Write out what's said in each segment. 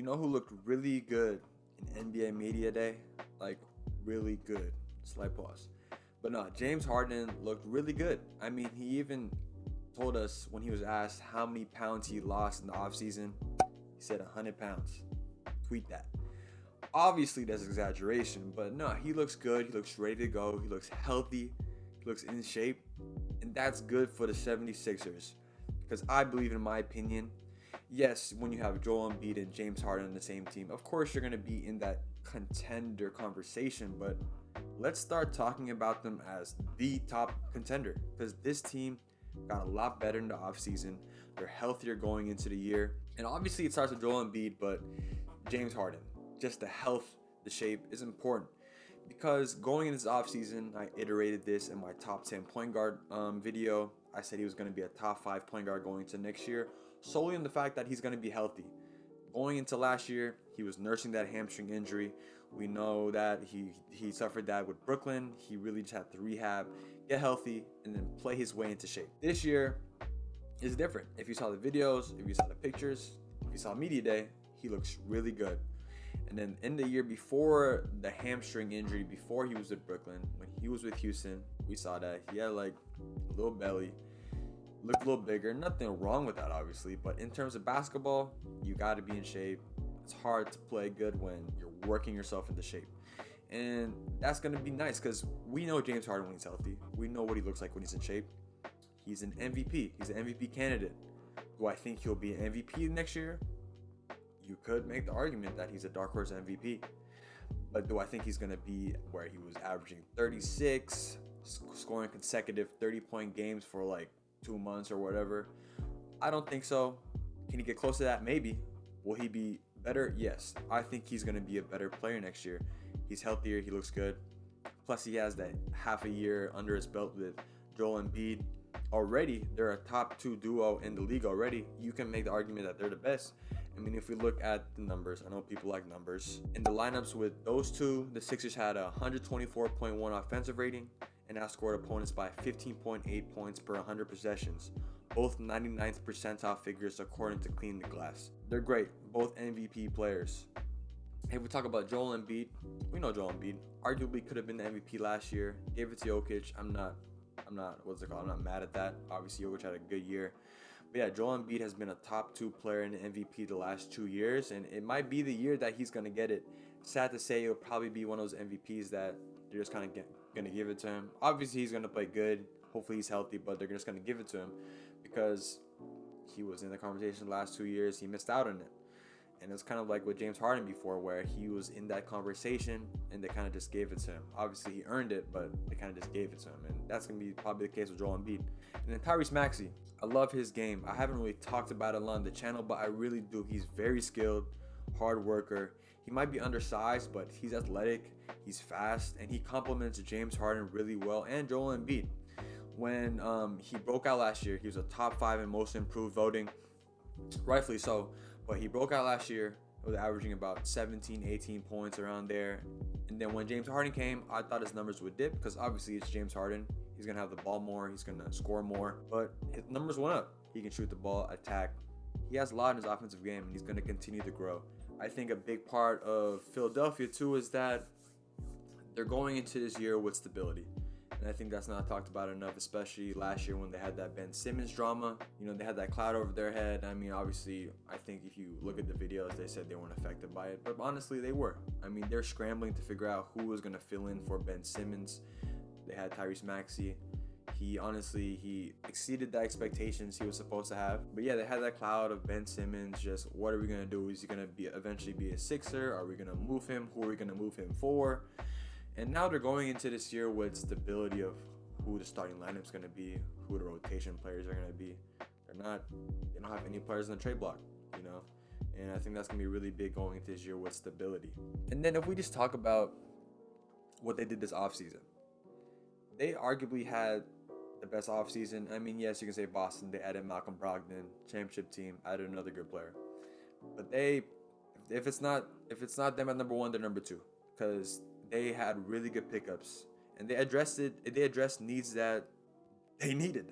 You know who looked really good in NBA Media Day? Like, really good. Slight pause. But no, James Harden looked really good. I mean, he even told us when he was asked how many pounds he lost in the offseason, he said 100 pounds. Tweet that. Obviously, that's exaggeration, but no, he looks good. He looks ready to go. He looks healthy. He looks in shape. And that's good for the 76ers. Because I believe, in my opinion, yes, when you have Joel Embiid and James Harden on the same team, of course you're going to be in that contender conversation, but let's start talking about them as the top contender, because this team got a lot better in the offseason. They're healthier going into the year. And obviously it starts with Joel Embiid, but James Harden, just the health, the shape is important. Because going into this offseason, I iterated this in my top 10 point guard video. I said he was going to be a top 5 point guard going into next year, solely on the fact that he's going to be healthy. Going into last year, he was nursing that hamstring injury. We know that he suffered that with Brooklyn. He really just had to rehab, get healthy, and then play his way into shape. This year is different. If you saw the videos, if you saw the pictures, if you saw Media Day, he looks really good. And then in the year before the hamstring injury, before he was with Brooklyn, when he was with Houston, we saw that he had like a little belly, looked a little bigger. Nothing wrong with that, obviously. But in terms of basketball, you got to be in shape. It's hard to play good when you're working yourself into shape. And that's going to be nice because we know James Harden when he's healthy. We know what he looks like when he's in shape. He's an MVP. He's an MVP candidate. Do I think he'll be an MVP next year? You could make the argument that he's a dark horse MVP. But do I think he's going to be where he was averaging 36, scoring consecutive 30-point games for like 2 months or whatever? I don't think so. Can he get close to that? Maybe. Will he be better? Yes. I think he's going to be a better player next year. He's healthier. He looks good. Plus, he has that half a year under his belt with Joel Embiid. Already, they're a top 2 duo in the league already. You can make the argument that they're the best. I mean, if we look at the numbers, I know people like numbers. In the lineups with those two, the Sixers had a 124.1 offensive rating and outscored opponents by 15.8 points per 100 possessions. Both 99th percentile figures according to Clean the Glass. They're great, both MVP players. If we talk about Joel Embiid, we know Joel Embiid arguably could have been the MVP last year. Gave it to Jokic. I'm not mad at that. Obviously, Jokic had a good year. But yeah, Joel Embiid has been a top 2 player in the MVP the last 2 years, and it might be the year that he's going to get it. Sad to say, it'll probably be one of those MVPs that they're just kind of going to give it to him. Obviously, he's going to play good. Hopefully, he's healthy, but they're just going to give it to him because he was in the conversation the last 2 years. He missed out on it. And it's kind of like with James Harden before, where he was in that conversation and they kind of just gave it to him. Obviously, he earned it, but they kind of just gave it to him. And that's going to be probably the case with Joel Embiid. And then Tyrese Maxey. I love his game. I haven't really talked about it on the channel, but I really do. He's very skilled, hard worker. He might be undersized, but he's athletic. He's fast, and he complements James Harden really well and Joel Embiid. When he broke out last year, he was a top 5 in most improved voting. Rightfully so. But he broke out last year. It was averaging about 17, 18 points around there. And then when James Harden came, I thought his numbers would dip because obviously it's James Harden. He's going to have the ball more. He's going to score more. But his numbers went up. He can shoot the ball, attack. He has a lot in his offensive game, and he's going to continue to grow. I think a big part of Philadelphia, too, is that they're going into this year with stability. And I think that's not talked about enough, especially last year when they had that Ben Simmons drama. You know, they had that cloud over their head. I mean, obviously, I think if you look at the videos, they said they weren't affected by it. But honestly, they were. I mean, they're scrambling to figure out who was going to fill in for Ben Simmons. They had Tyrese Maxey. He exceeded the expectations he was supposed to have. But yeah, they had that cloud of Ben Simmons. Just what are we going to do? Is he going to eventually be a Sixer? Are we going to move him? Who are we going to move him for? And now they're going into this year with stability of who the starting lineup's going to be, who the rotation players are going to be. They don't have any players in the trade block, you know. And I think that's going to be really big going into this year with stability. And then if we just talk about what they did this offseason, they arguably had the best offseason. I mean, yes, you can say Boston. They added Malcolm Brogdon, championship team, added another good player. But if it's not them at number 1, they're number 2, because they had really good pickups, and they addressed needs that they needed.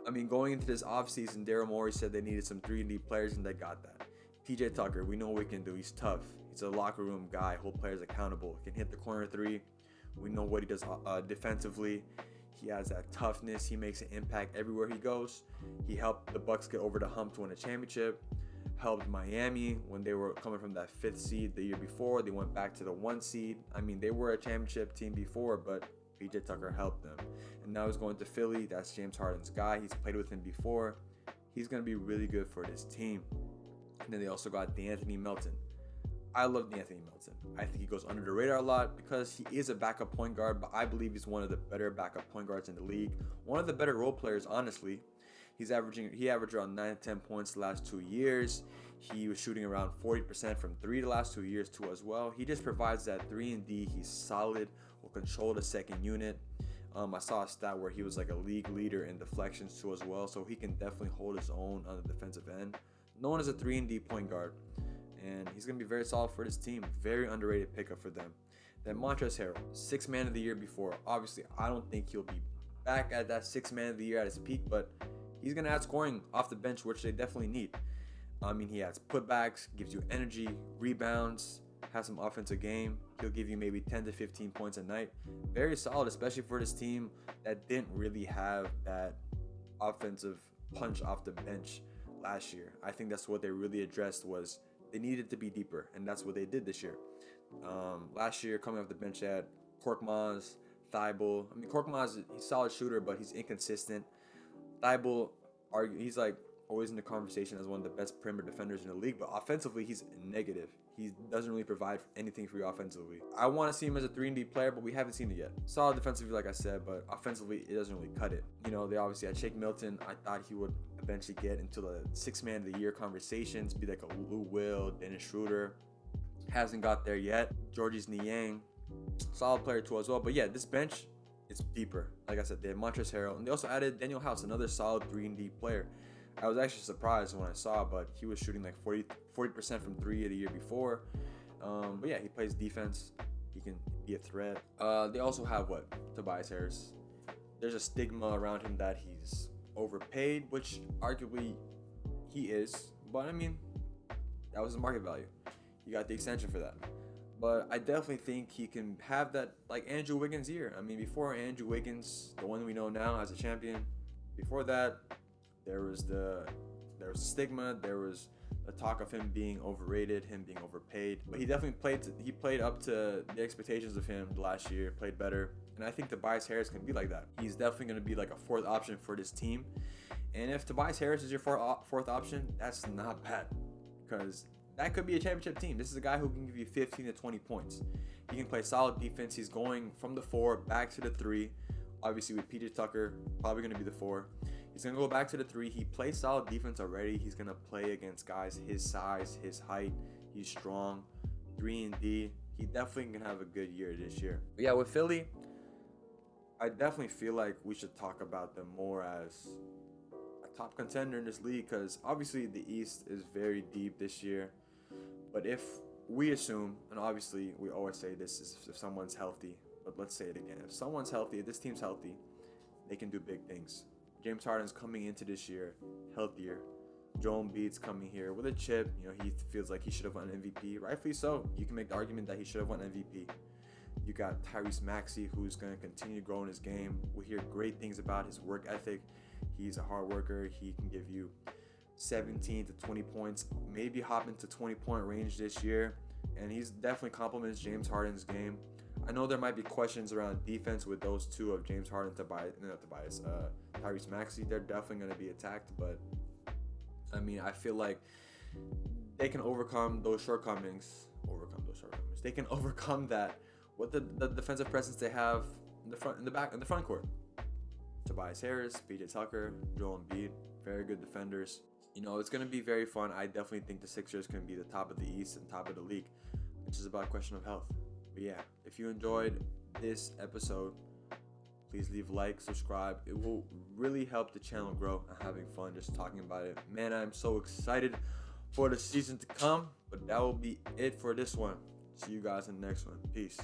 I mean, going into this offseason, Daryl Morey said they needed some 3D players, and they got that. PJ Tucker, we know what he can do. He's tough. He's a locker room guy. Hold players accountable. Can hit the corner three. We know what he does defensively. He has that toughness. He makes an impact everywhere he goes. He helped the Bucks get over the hump to win a championship. Helped Miami when they were coming from that 5th seed the year before. They went back to the 1 seed. I mean, they were a championship team before, but PJ Tucker helped them. And now he's going to Philly. That's James Harden's guy. He's played with him before. He's going to be really good for this team. And then they also got D'Anthony Melton. I love D'Anthony Melton. I think he goes under the radar a lot because he is a backup point guard, but I believe he's one of the better backup point guards in the league. One of the better role players, honestly. He averaged around 9 to 10 points the last 2 years. He was shooting around 40% from 3 the last 2 years too as well. He just provides that 3-and-D. He's solid, will control the second unit. I saw a stat where he was like a league leader in deflections too as well, so he can definitely hold his own on the defensive end. Known as a 3-and-D point guard, and he's going to be very solid for this team. Very underrated pickup for them. Then Montrezl Harrell, 6th man of the year before. Obviously, I don't think he'll be back at that 6th man of the year at his peak, but he's going to add scoring off the bench, which they definitely need. I mean, he has putbacks, gives you energy, rebounds, has some offensive game. He'll give you maybe 10 to 15 points a night. Very solid, especially for this team that didn't really have that offensive punch off the bench last year. I think that's what they really addressed was they needed to be deeper, and that's what they did this year. Last year, coming off the bench, they had Korkmaz, Thibault. I mean, Korkmaz, he's a solid shooter, but he's inconsistent. Thibault, he's like always in the conversation as one of the best perimeter defenders in the league, but offensively, he's negative. He doesn't really provide anything for you offensively. I want to see him as a 3-and-D player, but we haven't seen it yet. Solid defensively, like I said, but offensively, it doesn't really cut it. You know, they obviously had Shake Milton. I thought he would eventually get into the 6th man of the year conversations, be like a Lou Will, Dennis Schroeder. Hasn't got there yet. Georges Niang, solid player too as well. But yeah, this bench is deeper. Like I said, they had Montrezl Harrell, and they also added Danuel House, another solid 3-and-D player. I was actually surprised when I saw, but he was shooting like 40% from 3 the year before. But yeah, he plays defense. He can be a threat. They also have Tobias Harris. There's a stigma around him that he's overpaid, which arguably he is. But I mean, that was the market value. You got the extension for that. But I definitely think he can have that like Andrew Wiggins year. I mean, before Andrew Wiggins, the one we know now as a champion, before that, there was stigma, there was the talk of him being overrated, him being overpaid. But he definitely played up to the expectations of him last year, played better. And I think Tobias Harris can be like that. He's definitely going to be like a 4th option for this team. And if Tobias Harris is your 4th option, that's not bad. Because that could be a championship team. This is a guy who can give you 15 to 20 points. He can play solid defense. He's going from the 4 back to the 3. Obviously with PJ Tucker, probably going to be the 4. He's going to go back to the 3. He plays solid defense already. He's going to play against guys his size, his height. He's strong. 3-and-D. He definitely can have a good year this year. But yeah, with Philly, I definitely feel like we should talk about them more as a top contender in this league because obviously the East is very deep this year. But if we assume, and obviously we always say this is if someone's healthy, but let's say it again. If someone's healthy, if this team's healthy, they can do big things. James Harden's coming into this year healthier. Joel Embiid's coming here with a chip. You know, he feels like he should have won MVP. Rightfully so. You can make the argument that he should have won MVP. You got Tyrese Maxey, who's going to continue growing his game. We hear great things about his work ethic. He's a hard worker. He can give you 17 to 20 points, maybe hop into 20-point range this year. And he's definitely complements James Harden's game. I know there might be questions around defense with those two of James Harden, Tyrese Maxey. They're definitely going to be attacked, but I mean, I feel like they can overcome those shortcomings. They can overcome that with the defensive presence they have in the front court. Tobias Harris, PJ Tucker, Joel Embiid, very good defenders. You know, it's going to be very fun. I definitely think the Sixers can be the top of the East and top of the league. It's just about a question of health. But yeah, if you enjoyed this episode, please leave a like, subscribe. It will really help the channel grow. I'm having fun just talking about it. Man, I'm so excited for the season to come. But that will be it for this one. See you guys in the next one. Peace.